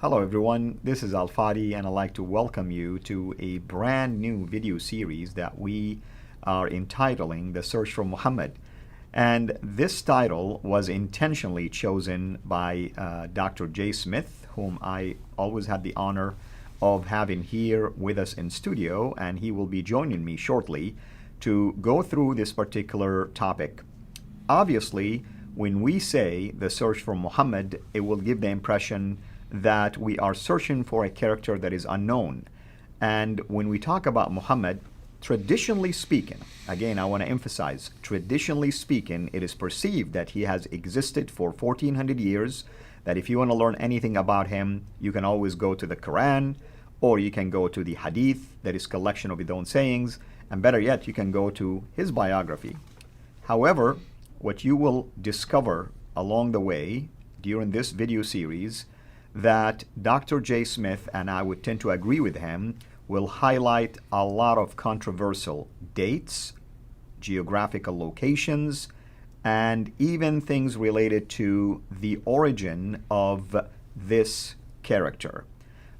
Hello everyone, this is Al Fadi and I'd like to welcome you to a brand new video series that we are entitling The Search for Muhammad. And this title was intentionally chosen by Dr. Jay Smith, whom I always had the honor of having here with us in studio, and he will be joining me shortly to go through this particular topic. Obviously, when we say The Search for Muhammad, it will give the impression that we are searching for a character that is unknown. And when we talk about Muhammad, traditionally speaking, again, I want to emphasize, traditionally speaking, it is perceived that he has existed for 1400 years, that if you want to learn anything about him, you can always go to the Quran, or you can go to the Hadith, that is collection of his own sayings, and better yet, you can go to his biography. However, what you will discover along the way during this video series that Dr. Jay Smith, and I would tend to agree with him, will highlight a lot of controversial dates, geographical locations, and even things related to the origin of this character.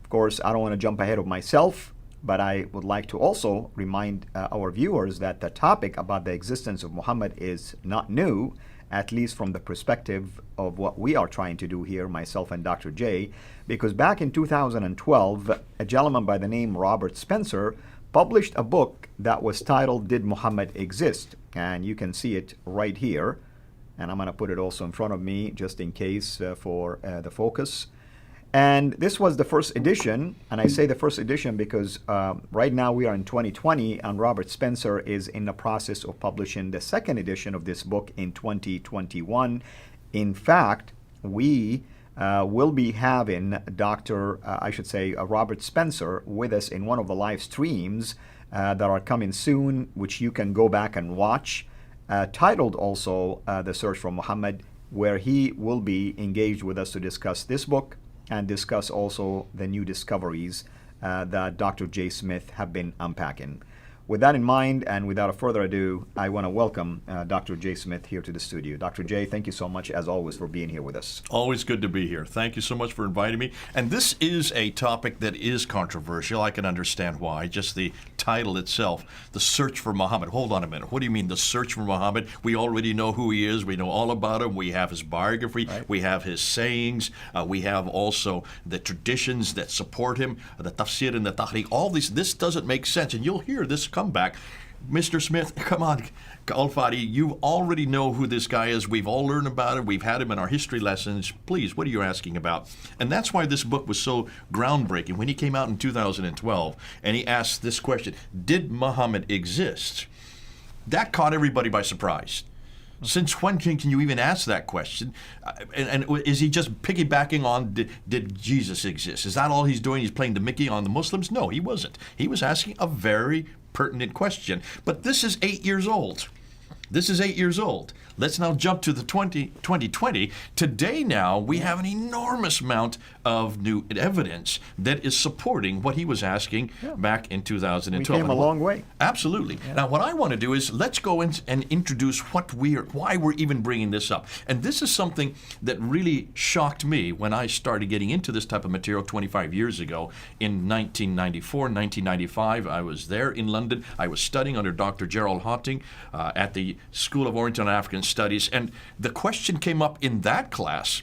Of course, I don't want to jump ahead of myself, but I would like to also remind our viewers that the topic about the existence of Muhammad is not new, at least from the perspective of what we are trying to do here, myself and Dr. J, because back in 2012, a gentleman by the name Robert Spencer published a book that was titled Did Muhammad Exist? And you can see it right here. And I'm going to put it also in front of me just in case for the focus. And this was the first edition, and I say the first edition because right now we are in 2020, and Robert Spencer is in the process of publishing the second edition of this book in 2021. In fact, we will be having Robert Spencer with us in one of the live streams that are coming soon, which you can go back and watch, titled also The Search for Muhammad, where he will be engaged with us to discuss this book and discuss also the new discoveries that Dr. Jay Smith have been unpacking. With that in mind, and without further ado, I want to welcome Dr. Jay Smith here to the studio. Dr. Jay, thank you so much, as always, for being here with us. Always good to be here. Thank you so much for inviting me. And this is a topic that is controversial. I can understand why. Just the title itself, The Search for Muhammad. Hold on a minute. What do you mean, The Search for Muhammad? We already know who he is. We know all about him. We have his biography. Right. We have his sayings. We have also the traditions that support him, the tafsir and the tahriq. All these. This doesn't make sense. And you'll hear this come back. Mr. Smith, come on, Al Fadi, you already know who this guy is. We've all learned about it. We've had him in our history lessons. Please, what are you asking about? And that's why this book was so groundbreaking. When he came out in 2012 and he asked this question, did Muhammad exist? That caught everybody by surprise. Since when can you even ask that question? And is he just piggybacking on did Jesus exist? Is that all he's doing? He's playing the Mickey on the Muslims? No, he wasn't. He was asking a very pertinent question. But this is 8 years old. This is 8 years old. Let's now jump to the 2020. Today now, we have an enormous amount of new evidence that is supporting what he was asking back in 2012. We came a long way. Absolutely. Yeah. Now, what I want to do is let's go in and introduce why we're even bringing this up. And this is something that really shocked me when I started getting into this type of material 25 years ago. In 1994, 1995, I was there in London. I was studying under Dr. Gerald Hotting at the School of Oriental and African Studies, and the question came up in that class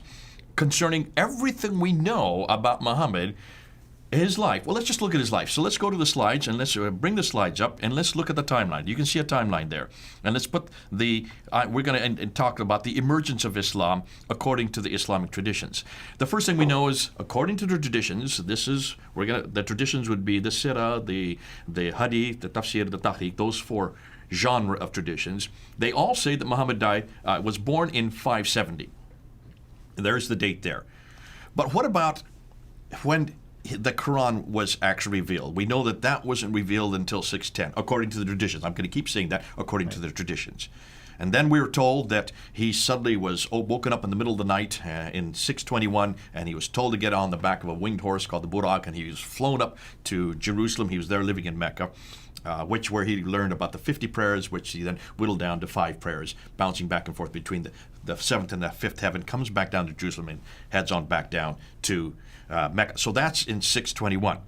concerning everything we know about Muhammad, his life. Well, let's just look at his life. So let's go to the slides, and let's bring the slides up, and let's look at the timeline. You can see a timeline there. And let's put we're going to talk about the emergence of Islam according to the Islamic traditions. The first thing we know is, according to the traditions, the traditions would be the Sirah, the Hadith, the Tafsir, the Tahriq, those four genre of traditions. They all say that Muhammad was born in 570. There's the date there. But what about when the Quran was actually revealed? We know that wasn't revealed until 610, according to the traditions. I'm going to keep saying that, according to the traditions. And then we were told that he suddenly was woken up in the middle of the night in 621, and he was told to get on the back of a winged horse called the Buraq, and he was flown up to Jerusalem. He was there living in Mecca. where he learned about the 50 prayers, which he then whittled down to 5 prayers, bouncing back and forth between the 7th and the 5th heaven, comes back down to Jerusalem and heads on back down to Mecca. So that's in 621.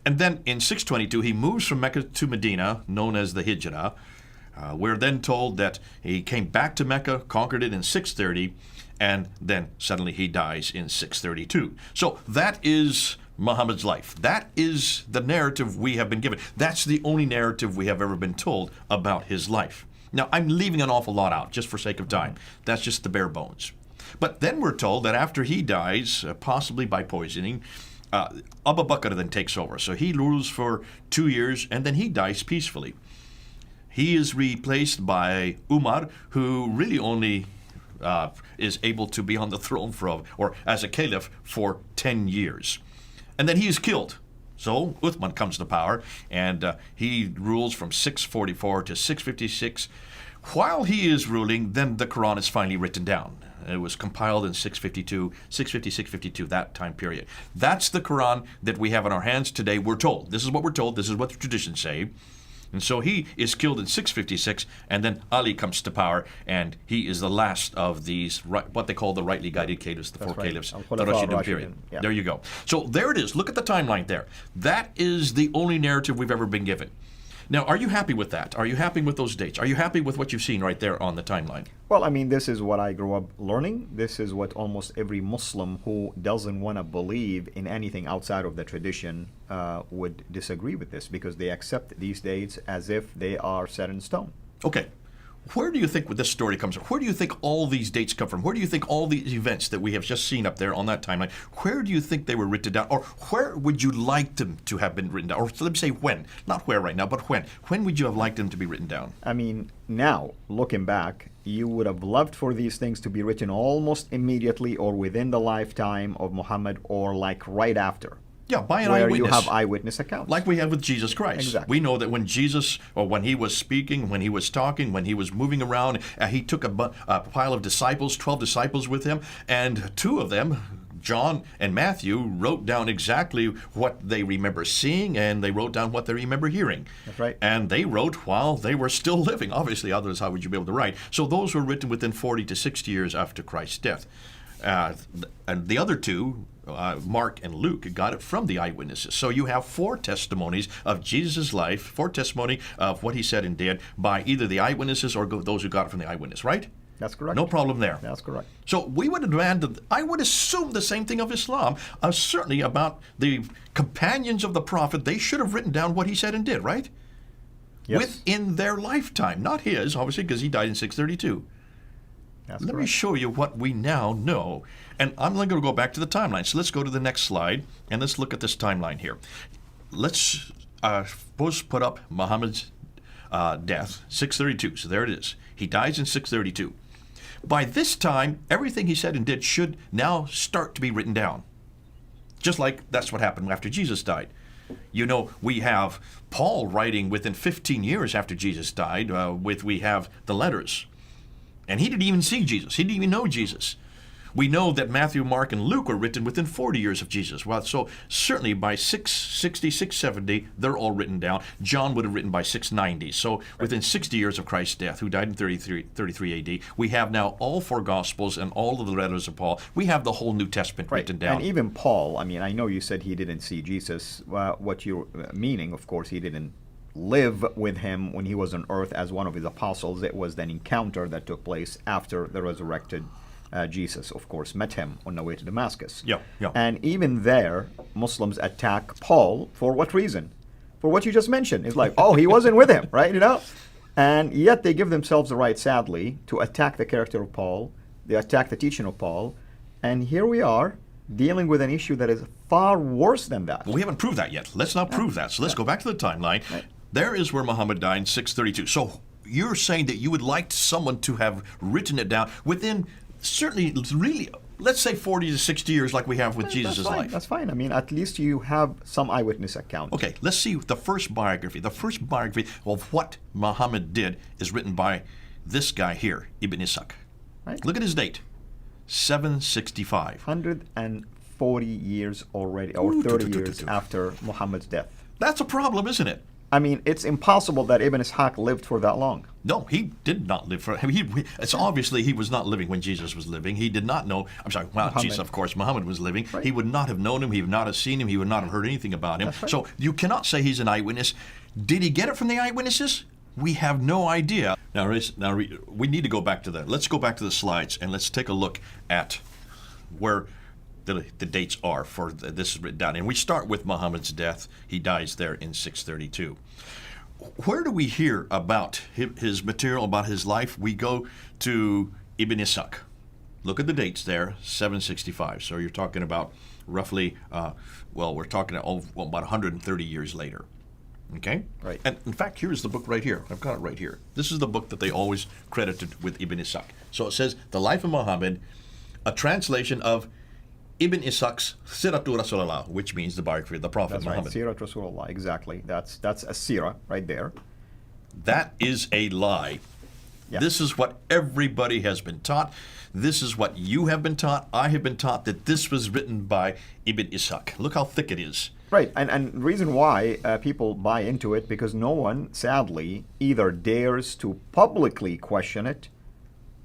And then in 622, he moves from Mecca to Medina, known as the Hijrah. We're then told that he came back to Mecca, conquered it in 630, and then suddenly he dies in 632. So that is Muhammad's life. That is the narrative we have been given. That's the only narrative we have ever been told about his life. Now, I'm leaving an awful lot out just for sake of time. That's just the bare bones. But then we're told that after he dies, possibly by poisoning, Abu Bakr then takes over. So he rules for 2 years, and then he dies peacefully. He is replaced by Umar, who really only is able to be on the throne or as a caliph for 10 years. And then he is killed. So Uthman comes to power, and he rules from 644 to 656. While he is ruling, then the Quran is finally written down. It was compiled in 652, 650, 652, that time period. That's the Quran that we have in our hands today, we're told. This is what we're told. This is what the traditions say. And so he is killed in 656, and then Ali comes to power, and he is the last of these, what they call the rightly guided caliphs, the 4 caliphs, the Rashidun period. Yeah. There you go. So there it is. Look at the timeline there. That is the only narrative we've ever been given. Now, are you happy with that? Are you happy with those dates? Are you happy with what you've seen right there on the timeline? Well, I mean, this is what I grew up learning. This is what almost every Muslim who doesn't want to believe in anything outside of the tradition would disagree with this, because they accept these dates as if they are set in stone. Okay. Where do you think this story comes from? Where do you think all these dates come from? Where do you think all these events that we have just seen up there on that timeline, where do you think they were written down? Or where would you like them to have been written down? Or let me say when. Not where right now, but when. When would you have liked them to be written down? I mean, now, looking back, you would have loved for these things to be written almost immediately or within the lifetime of Muhammad, or like right after. Yeah, by an where eyewitness. You have eyewitness accounts. Like we have with Jesus Christ. Exactly. We know that when Jesus, or when he was speaking, when he was talking, when he was moving around, he took a pile of disciples, 12 disciples with him, and 2 of them, John and Matthew, wrote down exactly what they remember seeing, and they wrote down what they remember hearing. That's right. And they wrote while they were still living. Obviously, otherwise how would you be able to write? So those were written within 40 to 60 years after Christ's death. And the other 2, Mark and Luke, got it from the eyewitnesses. So you have 4 testimonies of Jesus' life, 4 testimony of what he said and did by either the eyewitnesses or those who got it from the eyewitness, right? That's correct. No problem there. That's correct. So we would demand, I would assume the same thing of Islam, certainly about the companions of the Prophet. They should have written down what he said and did, right? Yes. Within their lifetime, not his, obviously, because he died in 632. Let me show you what we now know. And I'm going to go back to the timeline. So let's go to the next slide, and let's look at this timeline here. Let's put up Muhammad's death, 632. So there it is. He dies in 632. By this time, everything he said and did should now start to be written down. Just like that's what happened after Jesus died. You know, we have Paul writing within 15 years after Jesus died, we have the letters. And he didn't even see Jesus. He didn't even know Jesus. We know that Matthew, Mark, and Luke were written within 40 years of Jesus. Well, so certainly by 660, 670, they're all written down. John would have written by 690. So within 60 years of Christ's death, who died in 33 AD, we have now all 4 Gospels and all of the letters of Paul. We have the whole New Testament written down. And even Paul, I mean, I know you said he didn't see Jesus. What you're meaning, of course, he didn't live with him when he was on earth as one of his apostles. It was an encounter that took place after the resurrected Jesus, of course, met him on the way to Damascus. Yeah. And even there, Muslims attack Paul for what reason? For what you just mentioned. It's like, oh, he wasn't with him, right? You know? And yet they give themselves the right, sadly, to attack the character of Paul. They attack the teaching of Paul. And here we are, dealing with an issue that is far worse than that. Well, we haven't proved that yet. Let's not prove that. So let's go back to the timeline. Right. There is where Muhammad died in 632. So you're saying that you would like someone to have written it down within certainly, really, let's say 40 to 60 years like we have with Jesus' life. That's fine. I mean, at least you have some eyewitness account. Okay, let's see the first biography. The first biography of what Muhammad did is written by this guy here, Ibn Ishaq. Right. Look at his date, 765. 140 years already, or 30 years after Muhammad's death. That's a problem, isn't it? I mean, it's impossible that Ibn Ishaq lived for that long. No, he did not live for. It's obviously he was not living when Jesus was living. He did not know. I'm sorry. Well, Jesus, of course, Muhammad was living. Right. He would not have known him. He would not have seen him. He would not have heard anything about him. That's right. So you cannot say he's an eyewitness. Did he get it from the eyewitnesses? We have no idea. Now, we need to go back to that. Let's go back to the slides and let's take a look at where the dates are for this is written down. And we start with Muhammad's death. He dies there in 632. Where do we hear about his material, about his life? We go to Ibn Ishaq. Look at the dates there, 765. So you're talking about roughly, we're talking about 130 years later. Okay? Right. And in fact, here's the book right here. I've got it right here. This is the book that they always credited with Ibn Ishaq. So it says, The Life of Muhammad, a translation of Ibn Ishaq's Siratu Rasulullah, which means the biography of the Prophet That's right, Muhammad. Sirat Rasulullah, exactly. That's a sirah right there. That is a lie. Yeah. This is what everybody has been taught. This is what you have been taught. I have been taught that this was written by Ibn Ishaq. Look how thick it is. Right, and the reason why people buy into it, because no one, sadly, either dares to publicly question it,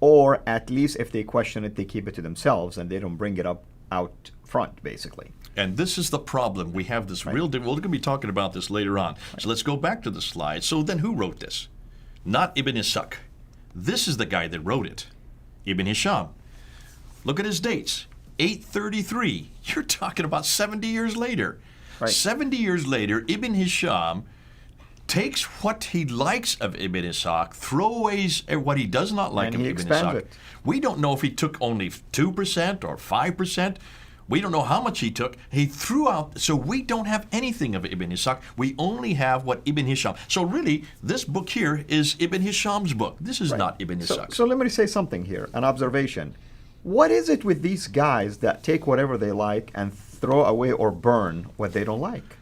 or at least if they question it, they keep it to themselves and they don't bring it up out front, basically. And this is the problem. We have this real. We're going to be talking about this later on. So let's go back to the slide. So then who wrote this? Not Ibn Ishaq. This is the guy that wrote it, Ibn Hisham. Look at his dates. 833. You're talking about 70 years later. Right. 70 years later, Ibn Hisham takes what he likes of Ibn Ishaq, throwaways what he does not like And of he Ibn expands Ishaq. it. We don't know if he took only 2% or 5%. We don't know how much he took. He threw out, so we don't have anything of Ibn Ishaq. We only have what Ibn Hisham. So really, this book here is Ibn Hisham's book. This is not Ibn Ishaq. So let me say something here, an observation. What is it with these guys that take whatever they like and throw away or burn what they don't like?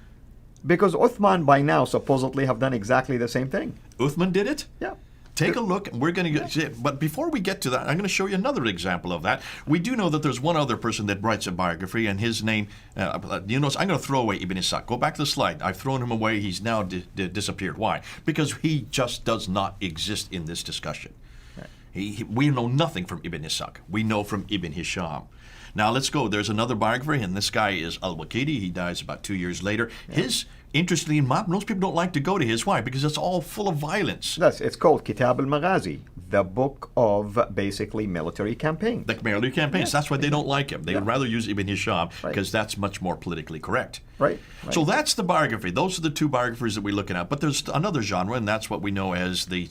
Because Uthman by now supposedly have done exactly the same thing. Uthman did it? Yeah. Take a look, and we're going to get. But before we get to that, I'm going to show you another example of that. We do know that there's one other person that writes a biography, and his name, I'm going to throw away Ibn Ishaq. Go back to the slide. I've thrown him away. He's now disappeared. Why? Because he just does not exist in this discussion. Right. We know nothing from Ibn Ishaq. We know from Ibn Hisham. Now let's go. There's another biography, and this guy is Al-Waqidi. He dies about 2 years later. Yeah. Interestingly, most people don't like to go to his. Why? Because it's all full of violence. It's called Kitab al-Maghazi, the book of basically military campaigns. The military campaigns. Yes. That's why they don't like him. They would rather use Ibn Hisham because that's much more politically correct. Right. So that's the biography. Those are the two biographies that we're looking at. But there's another genre, and that's what we know as the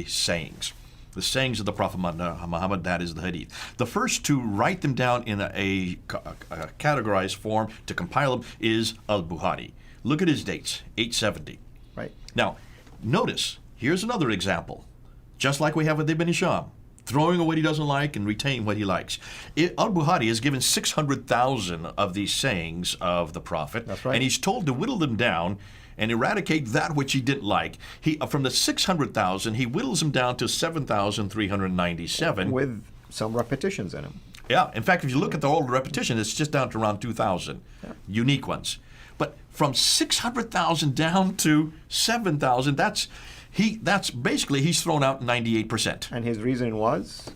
sayings. The sayings of the Prophet Muhammad, that is the hadith. The first to write them down in a categorized form, to compile them, is Al-Bukhari. Look at his dates, 870. Right. Now, notice, here's another example. Just like we have with Ibn Hisham, throwing away what he doesn't like and retaining what he likes. Al-Bukhari has given 600,000 of these sayings of the Prophet. That's right. And he's told to whittle them down and eradicate that which he didn't like. From the 600,000, he whittles them down to 7,397. With some repetitions in them. Yeah. In fact, if you look at the old repetition, it's just down to around 2,000 unique ones. But from 600,000 down to 7,000, that's basically he's thrown out 98%. And his reason was?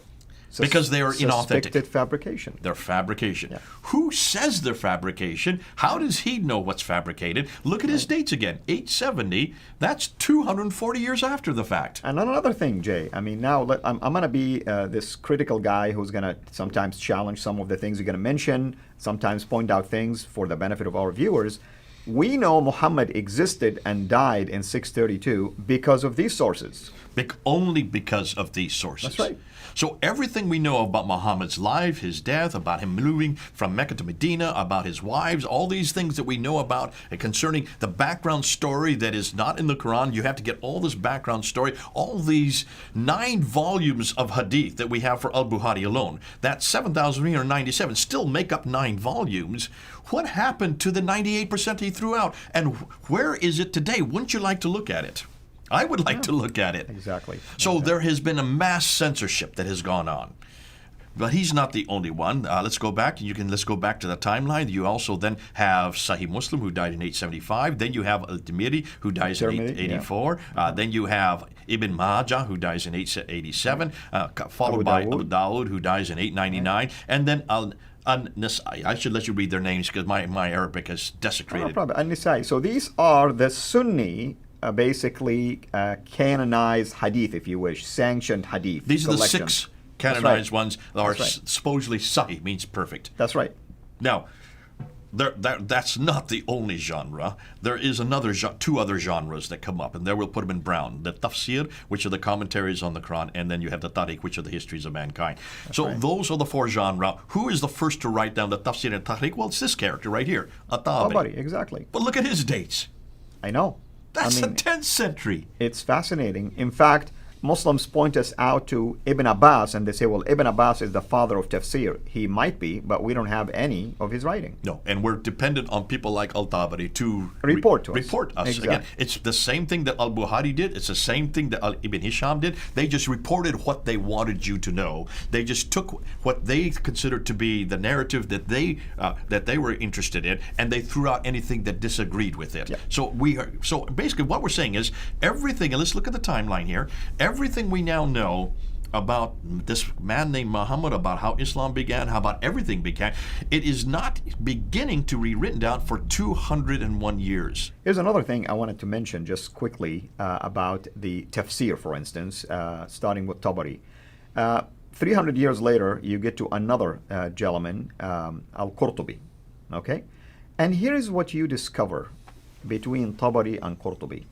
Because they are inauthentic. Suspected fabrication. They're fabrication. Yeah. Who says they're fabrication? How does he know what's fabricated? Look at his dates again. 870, that's 240 years after the fact. And another thing, Jay, I mean, now I'm going to be this critical guy who's going to sometimes challenge some of the things you're going to mention, sometimes point out things for the benefit of our viewers. We know Muhammad existed and died in 632 because of these sources. Only because of these sources. That's right. So everything we know about Muhammad's life, his death, about him moving from Mecca to Medina, about his wives, all these things that we know about concerning the background story that is not in the Quran, you have to get all this background story, all these 9 volumes of hadith that we have for Al-Bukhari alone. That 7,397 still make up 9 volumes. What happened to the 98% he threw out? And where is it today? Wouldn't you like to look at it? I would like to look at it. Exactly. So there has been a mass censorship that has gone on. But he's not the only one. Let's go back. Let's go back to the timeline. You also then have Sahih Muslim, who died in 875. Then you have Al-Tirmidhi, who dies in Tirmidhi, 884. Then you have Ibn Majah, who dies in 887, followed by Abu Dawud, who dies in 899, and then An-Nasai. I should let you read their names because my Arabic is desecrated. No problem. An-Nisai. So these are the Sunni, basically canonized hadith, if you wish, sanctioned hadith. These are the collection. 6 canonized ones that are That's right. supposedly Sahih, means perfect. That's right. Now, that's not the only genre. There is two other genres that come up, and there we'll put them in brown. The tafsir, which are the commentaries on the Quran, and then you have the tariq, which are the histories of mankind. Those are the 4 genres. Who is the first to write down the tafsir and tariq? Well, it's this character right here, At-Tabari. Tabari, exactly. But look at his dates. I know. That's I mean, the 10th century. It's fascinating. In fact, Muslims point us out to Ibn Abbas and they say, well, Ibn Abbas is the father of tafsir. He might be, but we don't have any of his writing. No, and we're dependent on people like Al-Tabari to report to us. Report us. Exactly. Again, it's the same thing that Al-Bukhari did. It's the same thing that Ibn Hisham did. They just reported what they wanted you to know. They just took what they considered to be the narrative that they were interested in, and they threw out anything that disagreed with it. Yeah. So basically what we're saying is everything, and let's look at the timeline here, everything we now know about this man named Muhammad, about how Islam began, how about everything began, it is not beginning to be written down for 201 years. Here's another thing I wanted to mention just quickly about the tafsir, for instance, starting with Tabari. 300 years later, you get to another gentleman, Al-Qurtubi, okay? And here is what you discover between Tabari and Qurtubi,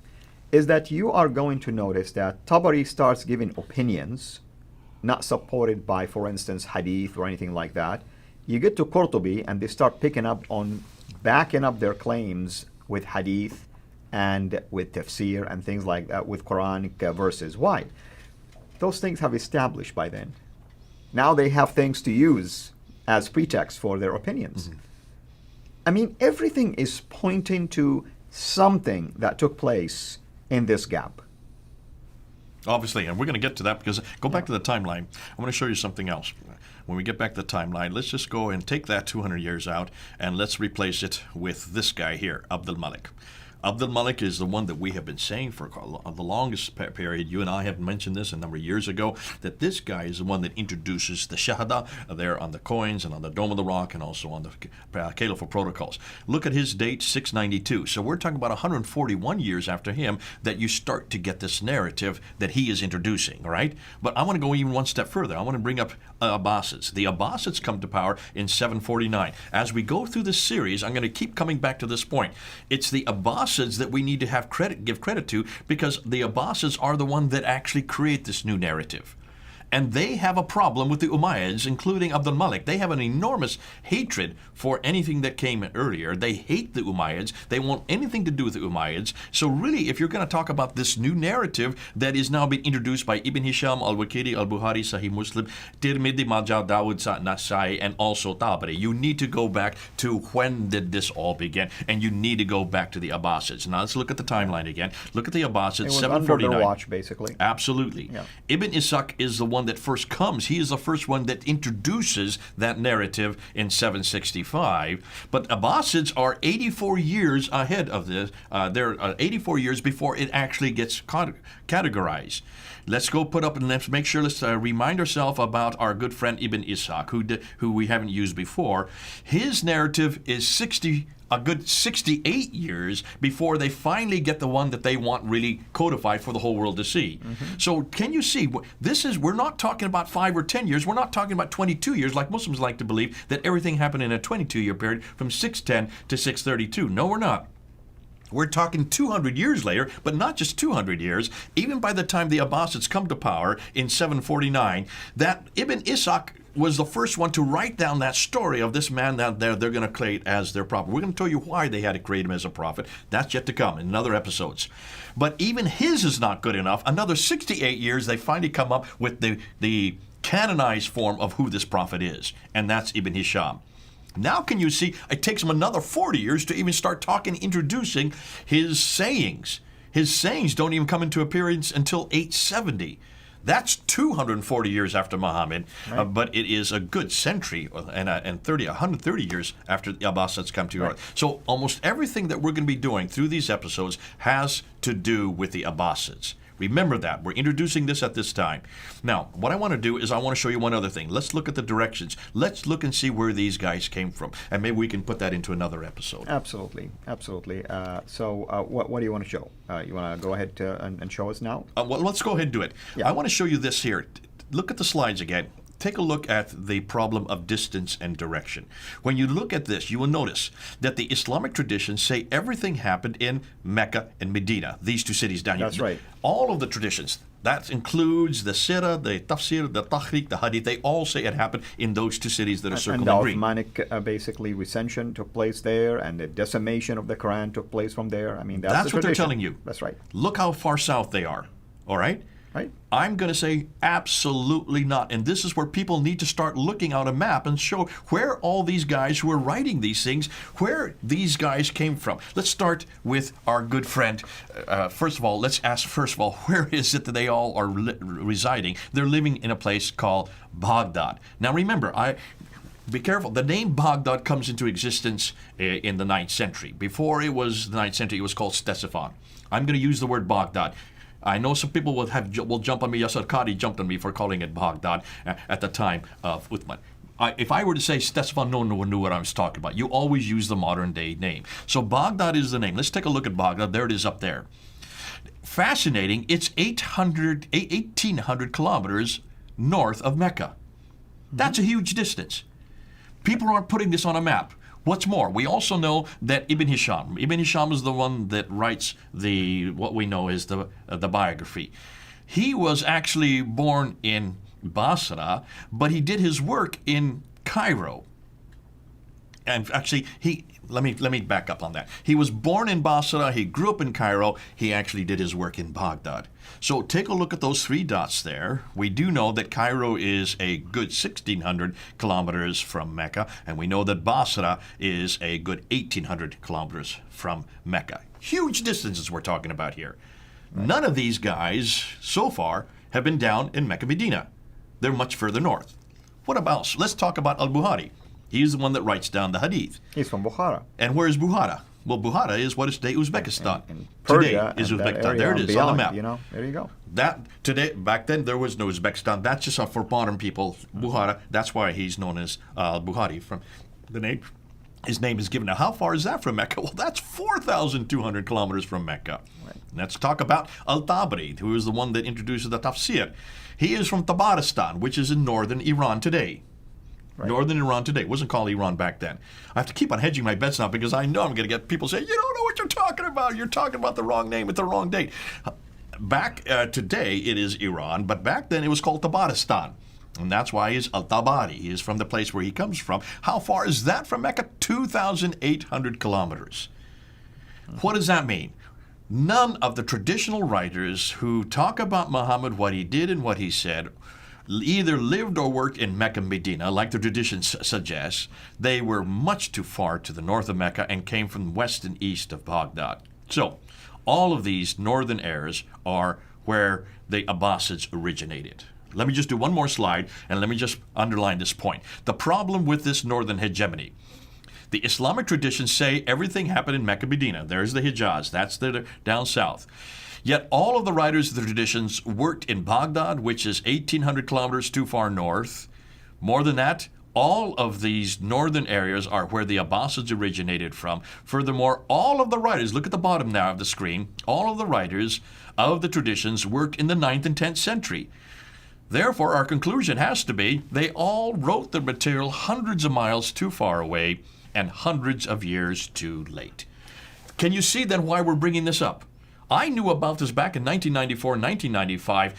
is that you are going to notice that Tabari starts giving opinions not supported by, for instance, hadith or anything like that. You get to Qurtubi and they start picking up on backing up their claims with hadith and with tafsir and things like that, with Quranic verses. Why? Those things have established by then. Now they have things to use as pretext for their opinions. Mm-hmm. I mean, everything is pointing to something that took place in this gap. Obviously, and we're going to get to that because go back to the timeline. I want to show you something else. When we get back to the timeline, let's just go and take that 200 years out and let's replace it with this guy here, Abdul Malik. Abdul Malik is the one that we have been saying for the longest period. You and I have mentioned this a number of years ago, that this guy is the one that introduces the Shahada there on the coins and on the Dome of the Rock and also on the Caliphal Protocols. Look at his date, 692. So we're talking about 141 years after him that you start to get this narrative that he is introducing, right? But I want to go even one step further. I want to bring up Abbasids. The Abbasids come to power in 749. As we go through this series, I'm going to keep coming back to this point. It's the Abbasids that we need to give credit to, because the Abbasids are the one that actually create this new narrative. And they have a problem with the Umayyads, including Abdul Malik. They have an enormous hatred for anything that came earlier. They hate the Umayyads. They want anything to do with the Umayyads. So really, if you're going to talk about this new narrative that is now being introduced by Ibn Hisham, Al-Waqidi, Al-Bukhari, Sahih Muslim, Tirmidhi, Majah, Dawud, Nasai, and also Tabari, you need to go back to when did this all begin, and you need to go back to the Abbasids. Now let's look at the timeline again. Look at the Abbasids, It was 749. under their watch, basically. Absolutely. Yeah. Ibn Ishaq is the one that first comes. He is the first one that introduces that narrative in 765. But Abbasids are 84 years ahead of this. They're 84 years before it actually gets categorized. Let's go put up and let's make sure, let's remind ourselves about our good friend Ibn Ishaq, who we haven't used before. His narrative is a good 68 years before they finally get the one that they want really codified for the whole world to see. Mm-hmm. So can you see, we're not talking about 5 or 10 years, we're not talking about 22 years like Muslims like to believe, that everything happened in a 22-year period from 610 to 632. No, we're not. We're talking 200 years later, but not just 200 years. Even by the time the Abbasids come to power in 749, that Ibn Ishaq was the first one to write down that story of this man that they're going to create as their prophet. We're going to tell you why they had to create him as a prophet. That's yet to come in other episodes. But even his is not good enough. Another 68 years, they finally come up with the canonized form of who this prophet is, and that's Ibn Hisham. Now can you see, it takes him another 40 years to even start introducing his sayings. His sayings don't even come into appearance until 870. That's 240 years after Muhammad, Right. but it is a good century and 130 years after the Abbasids come to Europe. So almost everything that we're going to be doing through these episodes has to do with the Abbasids. Remember that. We're introducing this at this time. Now, what I want to do is I want to show you one other thing. Let's look at the directions. Let's look and see where these guys came from. And maybe we can put that into another episode. Absolutely, absolutely. What do you want to show? You want to go ahead and show us now? Well, let's go ahead and do it. Yeah. I want to show you this here. Look at the slides again. Take a look at the problem of distance and direction. When you look at this, you will notice that the Islamic traditions say everything happened in Mecca and Medina, these two cities down here. That's right. All of the traditions, that includes the Sirah, the Tafsir, the Tahriq, the Hadith, they all say it happened in those two cities that are circled And the in green. Ottomanic basically recension took place there, and the decimation of the Quran took place from there. I mean, that's the what they're tradition. telling you. That's right. Look how far south they are, all right? Right. I'm going to say absolutely not. And this is where people need to start looking on a map and show where all these guys who are writing these things, where these guys came from. Let's start with our good friend. First of all, let's ask, where is it that they all are residing? They're living in a place called Baghdad. Now remember, be careful. The name Baghdad comes into existence in the 9th century. Before it was the 9th century, it was called Ctesiphon. I'm going to use the word Baghdad. I know some people will jump on me. Yasser Qadi jumped on me for calling it Baghdad at the time of Uthman. If I were to say Ctesiphon, no one knew what I was talking about. You always use the modern day name. So Baghdad is the name. Let's take a look at Baghdad. There it is up there. Fascinating. It's 1,800 kilometers north of Mecca. That's a huge distance. People aren't putting this on a map. What's more, we also know that Ibn Hisham is the one that writes what we know is the biography. He was actually born in Basra, but he did his work in Cairo. And actually, let me back up on that. He was born in Basra, he grew up in Cairo, he actually did his work in Baghdad. So take a look at those 3 dots there. We do know that Cairo is a good 1,600 kilometers from Mecca, and we know that Basra is a good 1,800 kilometers from Mecca. Huge distances we're talking about here. None of these guys, so far, have been down in Mecca, Medina. They're much further north. What about, let's talk about Al-Bukhari. He's the one that writes down the Hadith. He's from Bukhara. And where is Bukhara? Well, Bukhara is what is today Uzbekistan. In Persia, today is and that Uzbekistan. area There it and is on the beyond, map. You know, there you go. Back then there was no Uzbekistan. That's just for modern people. Bukhara. That's why he's known as Bukhari from the name. His name is given. Now, how far is that from Mecca? Well, that's 4,200 kilometers from Mecca. Right. Let's talk about Al-Tabari, who is the one that introduces the Tafsir. He is from Tabaristan, which is in northern Iran today. Right. Northern Iran today. It wasn't called Iran back then. I have to keep on hedging my bets now because I know I'm going to get people saying, you don't know what you're talking about. You're talking about the wrong name at the wrong date. Back today, it is Iran, but back then it was called Tabaristan. And that's why he's Al-Tabari. He is from the place where he comes from. How far is that from Mecca? 2,800 kilometers. What does that mean? None of the traditional writers who talk about Muhammad, what he did and what he said, either lived or worked in Mecca and Medina, like the tradition suggests. They were much too far to the north of Mecca and came from west and east of Baghdad. So, all of these northern areas are where the Abbasids originated. Let me just do one more slide, and let me just underline this point. The problem with this northern hegemony. The Islamic traditions say everything happened in Mecca, Medina. There's the Hijaz. That's the down south. Yet all of the writers of the traditions worked in Baghdad, which is 1,800 kilometers too far north. More than that, all of these northern areas are where the Abbasids originated from. Furthermore, all of the writers, look at the bottom now of the screen, all of the writers of the traditions worked in the 9th and 10th century. Therefore, our conclusion has to be they all wrote their material hundreds of miles too far away and hundreds of years too late. Can you see then why we're bringing this up? I knew about this back in 1994, 1995.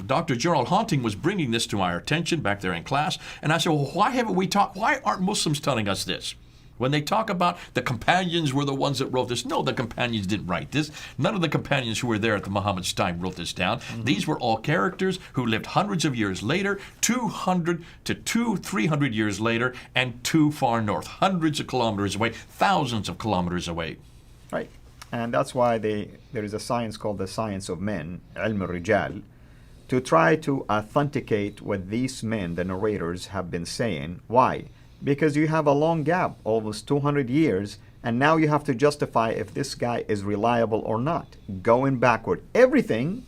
Dr. Gerald Haunting was bringing this to our attention back there in class, and I said, well, why aren't Muslims telling us this? When they talk about the companions were the ones that wrote this, no, the companions didn't write this. None of the companions who were there at the Muhammad's time wrote this down. Mm-hmm. These were all characters who lived hundreds of years later, 200 to 300 years later, and too far north, hundreds of kilometers away, thousands of kilometers away. Right. And that's why there is a science called the science of men, ilm al-rijal, to try to authenticate what these men, the narrators, have been saying. Why? Because you have a long gap, almost 200 years, and now you have to justify if this guy is reliable or not. Going backward. Everything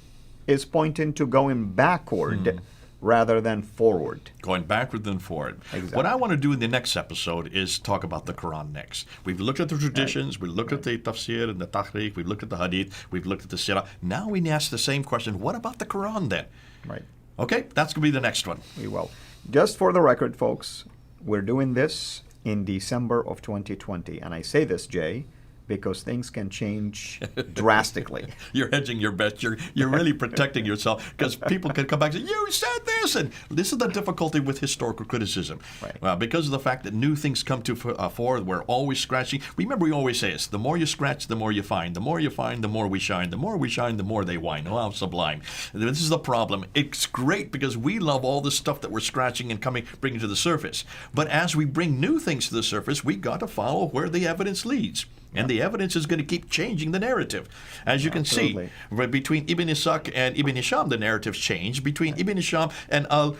is pointing to going backward rather than forward. Going backward than forward. Exactly. What I want to do in the next episode is talk about the Quran next. We've looked at the traditions, we've looked at the tafsir and the tahriq, we've looked at the hadith, we've looked at the sirah. Now we ask the same question, what about the Quran then? Right. Okay, that's going to be the next one. We will. Just for the record, folks, we're doing this in December of 2020. And I say this, Jay, because things can change drastically. You're hedging your bets. You're really protecting yourself because people can come back and say, you said this. And this is the difficulty with historical criticism. Right. Because of the fact that new things come to fore, we're always scratching. Remember, we always say this, the more you scratch, the more you find. The more you find, the more we shine. The more we shine, the more they whine. Oh, how sublime. This is the problem. It's great because we love all the stuff that we're scratching and bringing to the surface. But as we bring new things to the surface, we got to follow where the evidence leads. And the evidence is going to keep changing the narrative. As you can see, between Ibn Ishaq and Ibn Hisham, the narratives change. Between Ibn Hisham and Al-Bukhari,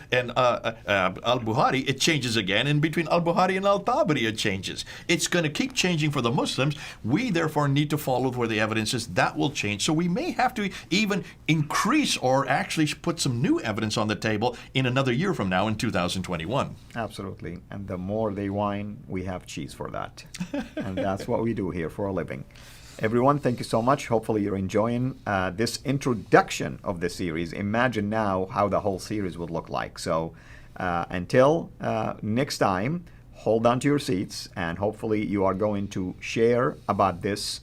it changes again. And between Al-Bukhari and Al-Tabari, it changes. It's going to keep changing for the Muslims. We, therefore, need to follow where the evidence is. That will change. So we may have to even increase or actually put some new evidence on the table in another year from now in 2021. Absolutely. And the more they whine, we have cheese for that. And that's what we do here for a living. Everyone, thank you so much. Hopefully you're enjoying this introduction of the series. Imagine now how the whole series would look like. So until next time, hold on to your seats, and hopefully you are going to share about this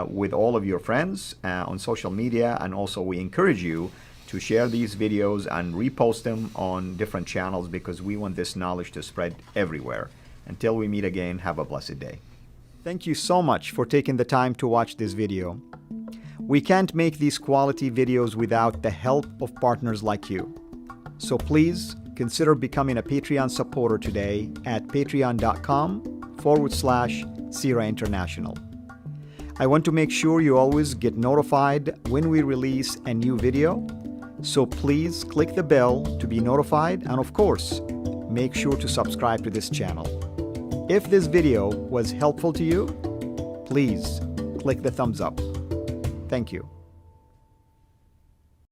with all of your friends on social media. And also we encourage you to share these videos and repost them on different channels because we want this knowledge to spread everywhere. Until we meet again, have a blessed day. Thank you so much for taking the time to watch this video. We can't make these quality videos without the help of partners like you. So please consider becoming a Patreon supporter today at patreon.com/Sira International. I want to make sure you always get notified when we release a new video. So please click the bell to be notified, and of course, make sure to subscribe to this channel. If this video was helpful to you, please click the thumbs up. Thank you.